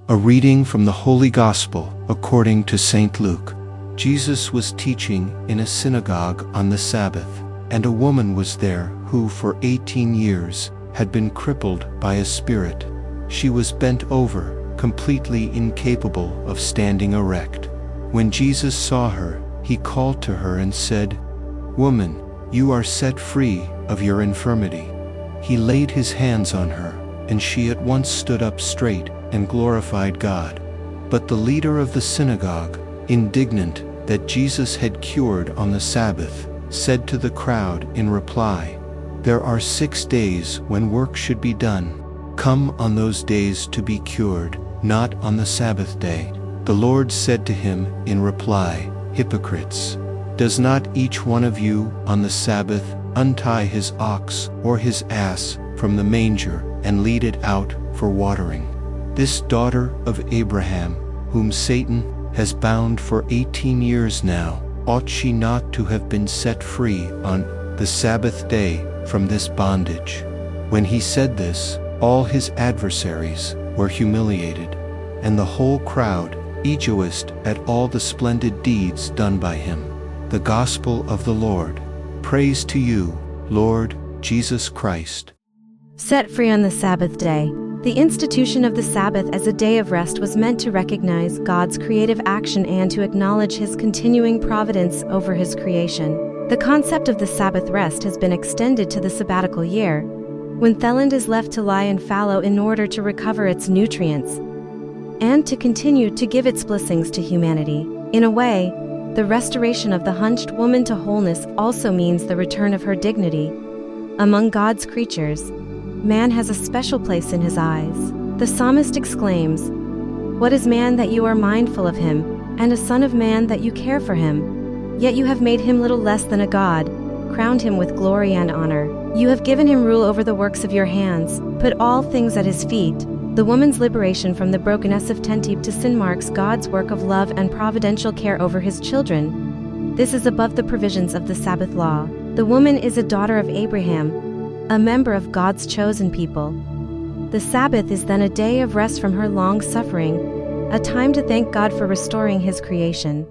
A reading from the Holy Gospel according to St. Luke. Jesus was teaching in a synagogue on the Sabbath, and a woman was there who for 18 years had been crippled by a spirit. She was bent over, completely incapable of standing erect. When Jesus saw her, he called to her and said, "Woman, you are set free of your infirmity." He laid his hands on her, and she at once stood up straight and glorified God. But the leader of the synagogue, indignant that Jesus had cured on the Sabbath, said to the crowd in reply, "There are 6 days when work should be done. Come on those days to be cured, not on the Sabbath day." The Lord said to him in reply, "Hypocrites! Does not each one of you on the Sabbath untie his ox or his ass from the manger and lead it out for watering? This daughter of Abraham, whom Satan has bound for 18 years now, ought she not to have been set free on the Sabbath day from this bondage?" When he said this, all his adversaries were humiliated, and the whole crowd rejoiced at all the splendid deeds done by him. The Gospel of the Lord. Praise to you, Lord Jesus Christ. Set free on the Sabbath day. The institution of the Sabbath as a day of rest was meant to recognize God's creative action and to acknowledge His continuing providence over His creation. The concept of the Sabbath rest has been extended to the sabbatical year, when the land is left to lie and fallow in order to recover its nutrients, and to continue to give its blessings to humanity. In a way, the restoration of the hunched woman to wholeness also means the return of her dignity. Among God's creatures, man has a special place in His eyes. The psalmist exclaims, "What is man that you are mindful of him, and a son of man that you care for him? Yet you have made him little less than a god, crowned him with glory and honor. You have given him rule over the works of your hands, put all things at his feet." The woman's liberation from the brokenness of Thirtieth to sin marks God's work of love and providential care over His children. This is above the provisions of the Sabbath law. The woman is a daughter of Abraham, a member of God's chosen people. The Sabbath is then a day of rest from her long suffering, a time to thank God for restoring His creation.